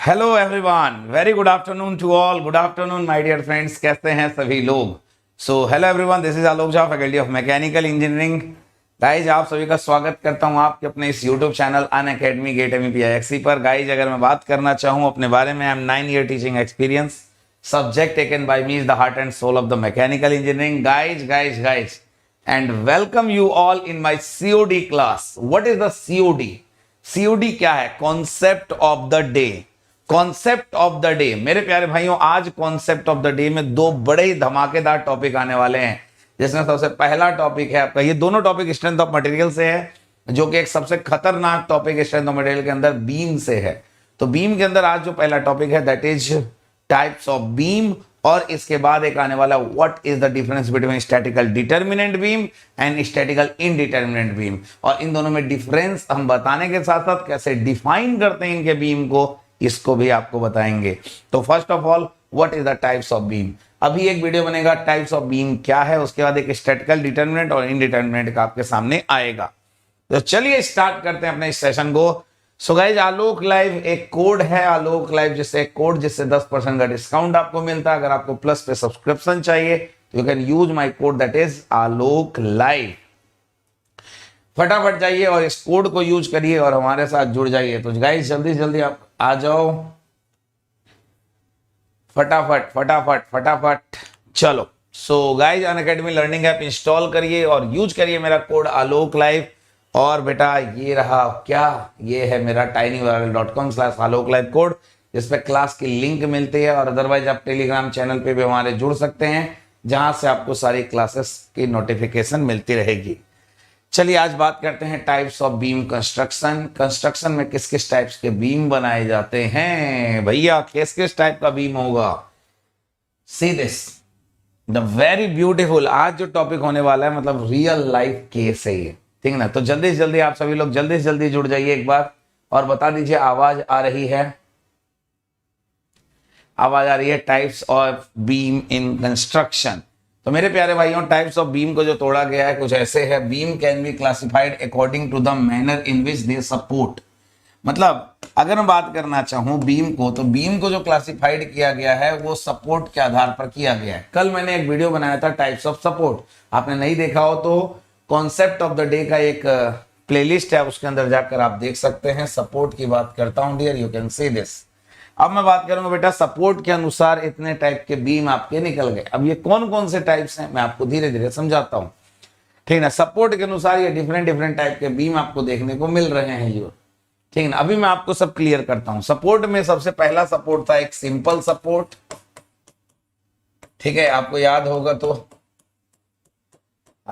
Hello everyone, very good afternoon to all. Good afternoon my dear friends, कैसे हैं सभी लोग। So hello everyone, this is Alok Jha, faculty of mechanical engineering. Guys, आप सभी का स्वागत करता हूं आपके अपने इस यूट्यूब चैनल अनअकैडमी गेट एमपीआईएक्सी पर। गाइज, अगर मैं बात करना चाहूं अपने बारे में, I am 9 year teaching experience. Subject taken by me is the heart and soul of the mechanical engineering. Guys and welcome you all in my COD class. What is the COD? COD क्या है? Concept of the day. Concept of the day मेरे प्यारे भाइयों, आज concept of the day में दो बड़े ही धमाकेदार टॉपिक आने वाले हैं, जिसमें सबसे पहला टॉपिक है आपका, ये दोनों टॉपिक स्ट्रेंथ ऑफ मटेरियल से है, जो कि एक सबसे खतरनाक टॉपिक स्ट्रेंथ ऑफ मटेरियल के अंदर बीम से है। तो बीम के अंदर आज जो पहला टॉपिक है that is types of beam, और इसके बाद एक आने वाला what is the difference between statistical determinant beam and statistical indeterminate beam. और इन दोनों में डिफरेंस हम बताने के साथ साथ कैसे डिफाइन करते हैं इनके बीम को, इसको भी आपको बताएंगे। तो first of all, what is the types of beam. अभी एक वीडियो बनेगा टाइप्स ऑफ बीम क्या है, उसके बाद एक स्टैटिकल डिटर्मिनेंट और इनडिटर्मिनेंट का आपके सामने आएगा। तो चलिए स्टार्ट करते हैं अपने इस सेशन को। सो गाइज, आलोक लाइव एक कोड है, आलोक लाइव जिससे एक कोड जिससे 10% का डिस्काउंट आपको मिलता है। अगर आपको प्लस पे सब्सक्रिप्शन चाहिए तो you can use my code that is Alok live. फटाफट जाइए और इस कोड को यूज करिए और हमारे साथ जुड़ जाइए। तो गाइज जल्दी जल्दी आप आ जाओ, फटाफट फटाफट फटाफट चलो। So guys, Unacademy learning app install करिए और यूज करिए मेरा कोड आलोक लाइव। और बेटा ये रहा क्या, ये है मेरा tinyurl.com/आलोक लाइव कोड, जिस पे क्लास की लिंक मिलती है। और अदरवाइज आप टेलीग्राम चैनल पे भी हमारे जुड़ सकते हैं, जहां से आपको सारी क्लासेस की नोटिफिकेशन मिलती रहेगी। चलिए आज बात करते हैं types of beam construction. Construction में किस किस टाइप्स के बीम बनाए जाते हैं भैया, किस किस टाइप का बीम होगा। See this the very beautiful, आज जो टॉपिक होने वाला है मतलब रियल लाइफ केस है ये, ठीक ना। तो जल्दी से जल्दी आप सभी लोग जल्दी से जल्दी जुड़ जाइए एक बार और बता दीजिए आवाज आ रही है, आवाज आ रही है। Types of beam in construction. तो मेरे प्यारे भाइयों, टाइप्स ऑफ बीम को जो तोड़ा गया है कुछ ऐसे है। Beam can be classified according to the manner in which they support. मतलब अगर मैं बात करना चाहूं बीम को, तो बीम को जो क्लासिफाइड किया गया है वो सपोर्ट के आधार पर किया गया है। कल मैंने एक वीडियो बनाया था टाइप्स ऑफ सपोर्ट, आपने नहीं देखा हो तो कॉन्सेप्ट ऑफ द डे का एक प्लेलिस्ट है, उसके अंदर जाकर आप देख सकते हैं। सपोर्ट की बात करता हूं dear, you can see this. अब मैं बात करूंगा बेटा सपोर्ट के अनुसार इतने टाइप के बीम आपके निकल गए। अब ये कौन कौन से टाइप्स हैं मैं आपको धीरे धीरे समझाता हूं, ठीक ना। सपोर्ट के अनुसार ये डिफरेंट डिफरेंट टाइप के बीम आपको देखने को मिल रहे हैं ये, ठीक ना। अभी मैं आपको सब क्लियर करता हूं। सपोर्ट में सबसे पहला सपोर्ट था एक सिंपल सपोर्ट, ठीक है, आपको याद होगा तो।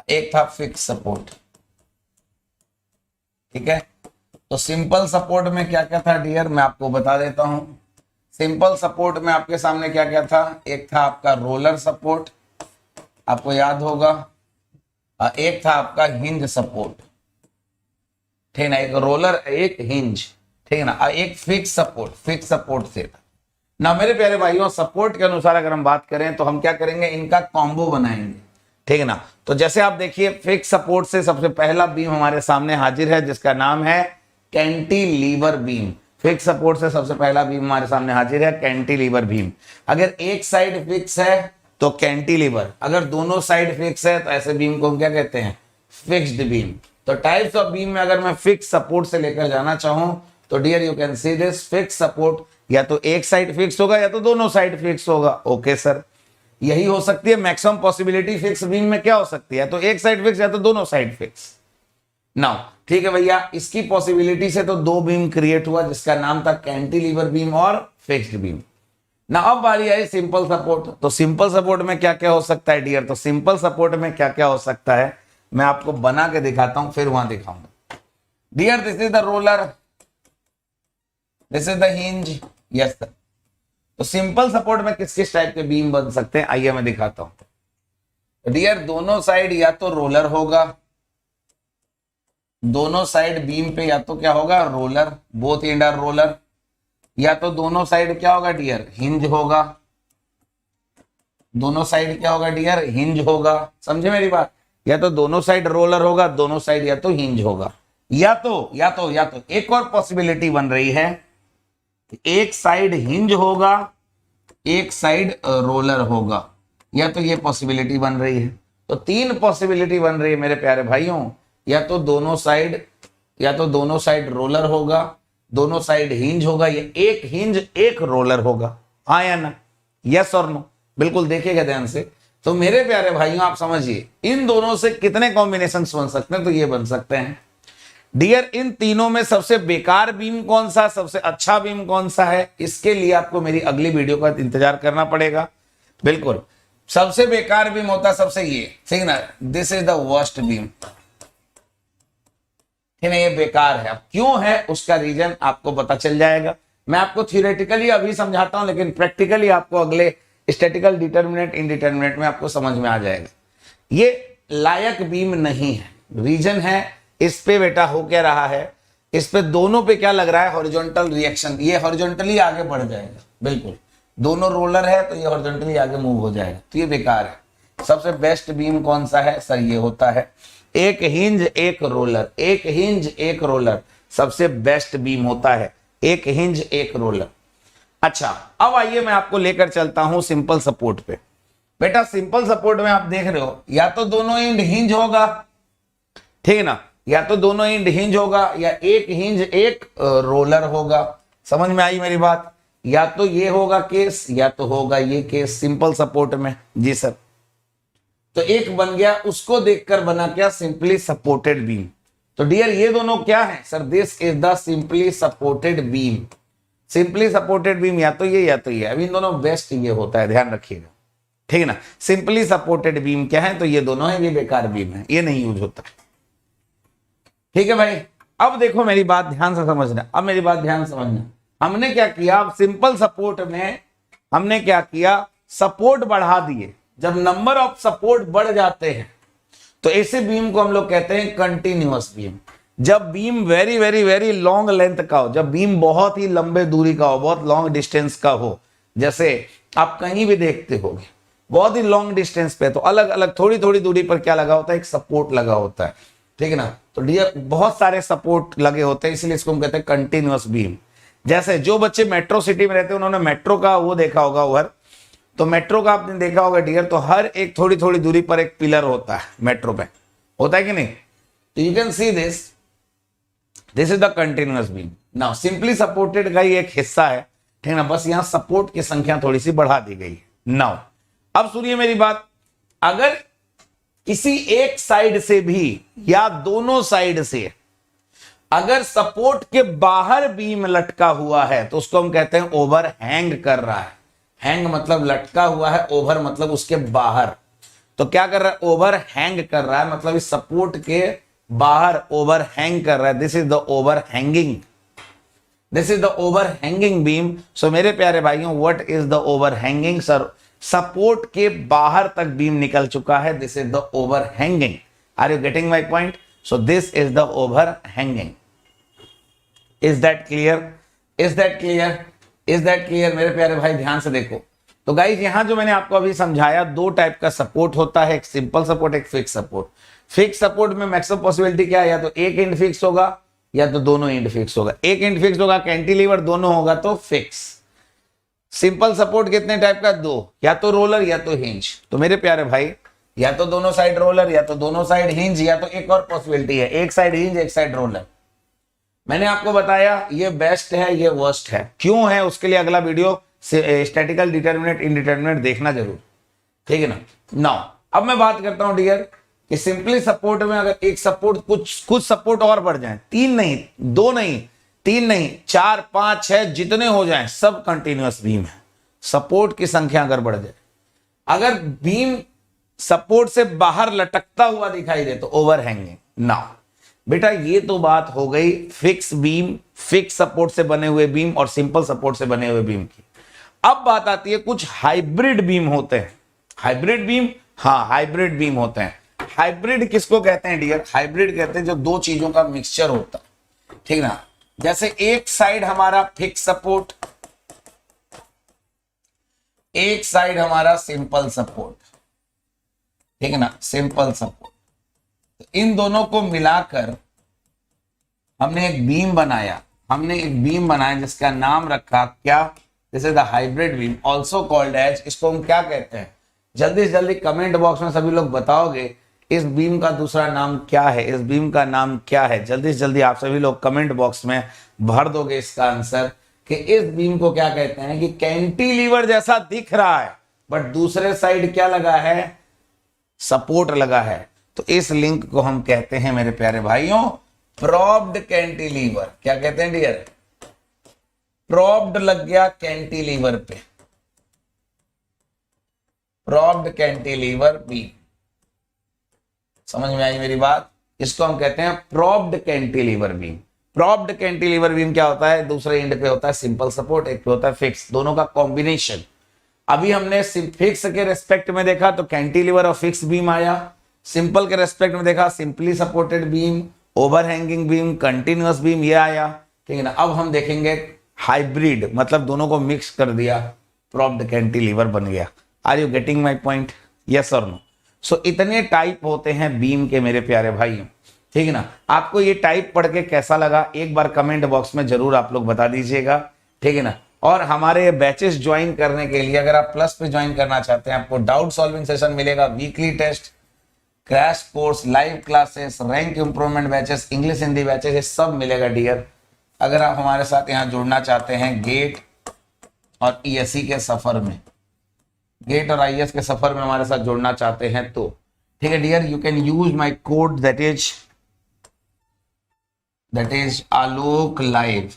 एक था फिक्स सपोर्ट, ठीक है। तो सिंपल सपोर्ट में क्या क्या था डियर, मैं आपको बता देता हूं। सिंपल सपोर्ट में आपके सामने क्या क्या था, एक था आपका रोलर सपोर्ट, आपको याद होगा। एक था आपका हिंज सपोर्ट, ठीक ना। एक रोलर एक हिंज, ठीक ना। एक फिक्स सपोर्ट, फिक्स सपोर्ट से था ना। मेरे प्यारे भाइयों, सपोर्ट के अनुसार अगर हम बात करें तो हम क्या करेंगे, इनका कॉम्बो बनाएंगे, ठीक है ना। तो जैसे आप देखिए फिक्स सपोर्ट से सबसे पहला बीम हमारे सामने हाजिर है, जिसका नाम है कैंटिलीवर बीम। फिक्स सपोर्ट से सबसे पहला बीम हमारे सामने हाजिर है कैंटिलीवर बीम। अगर एक साइड फिक्स है तो कैंटिलीवर, अगर दोनों साइड फिक्स है तो ऐसे बीम को हम क्या कहते हैं, फिक्स्ड बीम। तो टाइप्स ऑफ बीम में अगर मैं फिक्स सपोर्ट से लेकर जाना चाहूं तो dear you can see this. Fix support या तो एक साइड फिक्स होगा या तो दोनों साइड फिक्स होगा। ओके सर, यही हो सकती है मैक्सिमम पॉसिबिलिटी फिक्स बीम में। क्या हो सकती है, तो एक साइड फिक्स या तो दोनों साइड फिक्स। नाउ ठीक है भैया, इसकी पॉसिबिलिटी से तो दो बीम क्रिएट हुआ, जिसका नाम था कैंटिलीवर बीम और फिक्स्ड बीम। ना अब बारी आई सिंपल सपोर्ट। तो सिंपल सपोर्ट में क्या क्या हो सकता है डियर, तो सिंपल सपोर्ट में क्या क्या हो सकता है मैं आपको बना के दिखाता हूं, फिर वहां दिखाऊंगा dear. This is the roller, this is the hinge, yes sir. तो सिंपल सपोर्ट में किस किस टाइप के बीम बन सकते हैं आइए मैं दिखाता हूं डियर। दोनों साइड या तो रोलर होगा, दोनों साइड बीम पे या तो क्या होगा, roller, both end are roller. या तो दोनों साइड क्या होगा डियर, हिंज होगा। दोनों साइड क्या होगा डियर, हिंज होगा। समझे मेरी बात, या तो दोनों साइड रोलर होगा, दोनों साइड या तो हिंज होगा। या तो एक और पॉसिबिलिटी बन रही है एक साइड हिंज होगा, एक साइड रोलर होगा, या तो ये पॉसिबिलिटी बन रही है। तो तीन पॉसिबिलिटी बन रही है मेरे प्यारे भाइयों, या तो दोनों साइड रोलर होगा, दोनों साइड हिंज होगा, या एक हिंज एक रोलर होगा। हाँ या ना, यस और नो, बिल्कुल देखिएगा ध्यान से। तो मेरे प्यारे भाइयों आप समझिए इन दोनों से कितने कॉम्बिनेशन बन सकते हैं, तो ये बन सकते हैं डियर। इन तीनों में सबसे बेकार बीम कौन सा, सबसे अच्छा बीम कौन सा है, इसके लिए आपको मेरी अगली वीडियो का इंतजार करना पड़ेगा। बिल्कुल सबसे बेकार बीम होता है सबसे ये, ठीक ना, this is the worst beam, ठीक ना, ये बेकार है। अब क्यों है उसका रीजन आपको पता चल जाएगा। मैं आपको थियोरेटिकली अभी समझाता हूं, लेकिन प्रैक्टिकली आपको अगले स्टैटिकल डिटर्मिनेंट इनडिटर्मिनेंट में आपको समझ में आ जाएगा। ये लायक बीम नहीं है, रीजन है इस पे बेटा हो क्या रहा है, इस पे दोनों पे क्या लग रहा है, हॉरिजॉन्टल रिएक्शन, ये हॉरिजॉन्टली आगे बढ़ जाएगा। बिल्कुल दोनों रोलर है तो ये हॉरिजॉन्टली आगे मूव हो जाएगा, तो ये बेकार है। सबसे बेस्ट बीम कौन सा है सर, ये होता है एक हिंज एक रोलर, एक हिंज एक रोलर सबसे बेस्ट बीम होता है, एक हिंज एक रोलर। अच्छा अब आइए मैं आपको लेकर चलता हूं सिंपल सपोर्ट पे। बेटा सिंपल सपोर्ट में आप देख रहे हो या तो दोनों एंड हिंज होगा, ठीक है ना, या तो दोनों एंड हिंज होगा, या एक हिंज एक रोलर होगा। समझ में आई मेरी बात, या तो ये होगा केस या तो होगा ये केस सिंपल सपोर्ट में। जी सर, तो एक बन गया, उसको देखकर बना क्या, सिंपली सपोर्टेड बीम। तो डियर ये दोनों क्या है sir, this is the simply supported beam. Simply supported beam या तो ये या तो ये, अब इन दोनों बेस्ट ये होता है, ध्यान रखिएगा, ठीक है ना। सिंपली सपोर्टेड बीम क्या है, तो ये दोनों है, ये बेकार बीम है, ये नहीं यूज होता, ठीक है भाई। अब देखो मेरी बात ध्यान से समझना, अब मेरी बात ध्यान से समझना। हमने क्या किया, अब सिंपल सपोर्ट में हमने क्या किया, सपोर्ट बढ़ा दिए। जब नंबर ऑफ सपोर्ट बढ़ जाते हैं तो ऐसे बीम को हम लोग कहते हैं कंटिन्यूअस बीम। जब beam very very very long length का हो, जब बीम बहुत ही लंबे दूरी का हो, बहुत लॉन्ग डिस्टेंस का हो, जैसे आप कहीं भी देखते होगे बहुत ही लॉन्ग डिस्टेंस पे, तो अलग अलग थोड़ी थोड़ी दूरी पर क्या लगा होता है, एक सपोर्ट लगा होता है, ठीक है ना। तो डियर बहुत सारे सपोर्ट लगे होते हैं, इसलिए इसको हम कहते हैं कंटिन्यूअस बीम। जैसे जो बच्चे मेट्रो सिटी में रहते हैं उन्होंने मेट्रो का वो देखा होगा ओवर, तो मेट्रो का आपने देखा होगा डियर, तो हर एक थोड़ी थोड़ी दूरी पर एक पिलर होता है मेट्रो पे, होता है कि नहीं। तो you can see this is the continuous beam. Now simply supported का ही एक हिस्सा है, ठीक ना, बस यहां सपोर्ट की संख्या थोड़ी सी बढ़ा दी गई है। नाउ अब सुनिए मेरी बात, अगर किसी एक साइड से भी या दोनों साइड से अगर सपोर्ट के बाहर बीम लटका हुआ है तो उसको हम कहते हैं ओवर हैंग कर रहा है। हैंग मतलब लटका हुआ है, ओवर मतलब उसके बाहर। तो क्या कर रहा है, ओवर हैंग कर रहा है, मतलब इस सपोर्ट के बाहर ओवर हैंग कर रहा है। This is the over hanging, this is the over hanging beam. So मेरे प्यारे भाइयों, what is the over hanging sir, support के बाहर तक बीम निकल चुका है, this is the over hanging. Are you getting my point? So this is the over hanging. Is that clear? Is that clear? Is that clear? मेरे प्यारे भाई ध्यान से देखो। तो गाइज यहां जो मैंने आपको अभी समझाया, दो टाइप का सपोर्ट होता है, एक सिंपल सपोर्ट, एक फिक्स सपोर्ट। फिक्स सपोर्ट में मैक्सिमम पॉसिबिलिटी क्या है, या तो एक एंड फिक्स होगा या तो दोनों एंड फिक्स होगा। एक एंड फिक्स होगा कैंटिलीवर, दोनों होगा तो फिक्स। सिंपल सपोर्ट कितने टाइप का, दो, या तो रोलर या तो हिंज। तो मेरे प्यारे भाई या तो दोनों साइड रोलर या तो दोनों साइड हिंज, या तो एक और पॉसिबिलिटी है एक साइड हिंज एक साइड रोलर। मैंने आपको बताया ये बेस्ट है ये वर्स्ट है, क्यों है उसके लिए अगला वीडियो स्टैटिकल डिटर्मिनेंट इनडिटर्मिनेंट देखना जरूर, ठीक है ना। नाउ अब मैं बात करता हूं डियर कि सिंपली सपोर्ट में अगर एक सपोर्ट कुछ सपोर्ट और बढ़ जाए, 3 नहीं 2 नहीं 3 नहीं 4 5 6 जितने हो जाएं, सब कंटिन्यूअस बीम है। सपोर्ट की संख्या अगर बढ़ जाए, अगर बीम सपोर्ट से बाहर लटकता हुआ दिखाई दे तो ओवर हैंगिंग। नाउ बेटा ये तो बात हो गई फिक्स बीम, फिक्स सपोर्ट से बने हुए बीम और सिंपल सपोर्ट से बने हुए बीम की। अब बात आती है कुछ हाइब्रिड बीम होते हैं। हाइब्रिड बीम, हाँ हाइब्रिड बीम होते हैं। हाइब्रिड किसको कहते हैं डियर? हाइब्रिड कहते हैं जो दो चीजों का मिक्सचर होता है, ठीक ना। जैसे एक साइड हमारा फिक्स सपोर्ट, एक साइड हमारा सिंपल सपोर्ट, ठीक है ना, सिंपल सपोर्ट। तो इन दोनों को मिलाकर हमने एक बीम बनाया, हमने एक बीम बनाया जिसका नाम रखा क्या, this is the hybrid beam also called as, इसको हम क्या कहते हैं? जल्दी से जल्दी कमेंट बॉक्स में सभी लोग बताओगे इस बीम का दूसरा नाम क्या है, इस बीम का नाम क्या है? जल्दी से जल्दी आप सभी लोग कमेंट बॉक्स में भर दोगे इसका आंसर कि इस बीम को क्या कहते हैं। कि कैंटिलीवर जैसा दिख रहा है बट दूसरे साइड क्या लगा है? सपोर्ट लगा है। तो इस लिंक को हम कहते हैं मेरे प्यारे भाइयों प्रोप्ड कैंटिलीवर। क्या कहते हैं डियर? प्रोप्ड लग गया कैंटिलीवर पे, प्रोप्ड कैंटिलीवर बीम। समझ में आई मेरी बात? इसको हम कहते हैं प्रोप्ड कैंटिलीवर बीम। प्रोप्ड कैंटिलीवर बीम क्या होता है? दूसरे एंड पे होता है सिंपल सपोर्ट, एक पे होता है फिक्स, दोनों का कॉम्बिनेशन। अभी हमने फिक्स के रेस्पेक्ट में देखा तो कैंटिलीवर और फिक्स बीम आया, सिंपल के रेस्पेक्ट में देखा simply supported beam, overhanging beam, continuous beam, ये आया, ठीक है ना। अब हम देखेंगे हाइब्रिड, मतलब दोनों को मिक्स कर दिया, प्रोप्ड कैंटिलीवर बन गया। Are you getting my point? Yes और नो? सो इतने टाइप होते हैं बीम के मेरे प्यारे भाइयों, ठीक है ना। आपको ये टाइप पढ़ के कैसा लगा एक बार कमेंट बॉक्स में जरूर आप लोग बता दीजिएगा, ठीक है ना। और हमारे बैचेस ज्वाइन करने के लिए अगर आप प्लस पे ज्वाइन करना चाहते हैं, आपको डाउट सॉल्विंग सेशन मिलेगा, weekly test, crash course, live classes, rank improvement batches, English Hindi batches, ये सब मिलेगा डियर। अगर आप हमारे साथ यहाँ जुड़ना चाहते हैं गेट और ईएससी के सफर में, गेट और आईएएस के सफर में हमारे साथ जुड़ना चाहते हैं तो ठीक है dear, you can use my code that is Alok live.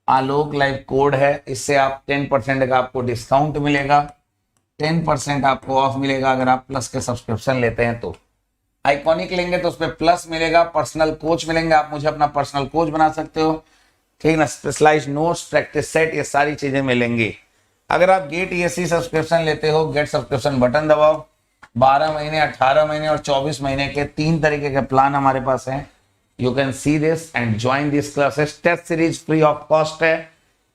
Alok live code है, इससे आप 10% का आपको डिस्काउंट मिलेगा, 10% आपको ऑफ मिलेगा अगर आप प्लस के सब्सक्रिप्शन लेते हैं तो। आइकॉनिक लेंगे तो उस पर प्लस मिलेगा, पर्सनल कोच मिलेंगे, आप मुझे अपना पर्सनल कोच बना सकते हो, ठीक है ना। स्पेशलाइज्ड नोट्स, प्रैक्टिस सेट, ये सारी चीजें मिलेंगी। अगर आप गेट ईएससी सब्सक्रिप्शन लेते हो, गेट सब्सक्रिप्शन बटन दबाओ, 12 महीने, 18 महीने और 24 महीने के 3 तरीके के प्लान हमारे पास हैं। You can see this and join this classes. Test series free of cost है,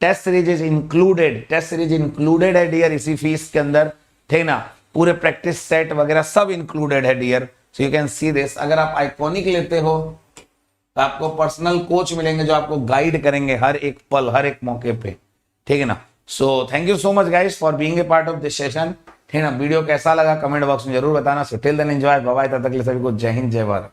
test series is included, test series included है डियर इसी फीस के अंदर, ठीक ना। पूरे प्रैक्टिस सेट वगैरह सब इंक्लूडेड है dear, so you can see this. अगर आप आइकॉनिक लेते हो तो आपको पर्सनल कोच मिलेंगे जो आपको गाइड करेंगे हर एक पल, हर एक मौके पे, ठीक है ना। So thank you so much guys for being a part of this session, ठीक है ना। वीडियो कैसा लगा कमेंट बॉक्स में जरूर बताना। So till then enjoy, bye bye, तब तक के लिए सभी को जय हिंद, जय भारत।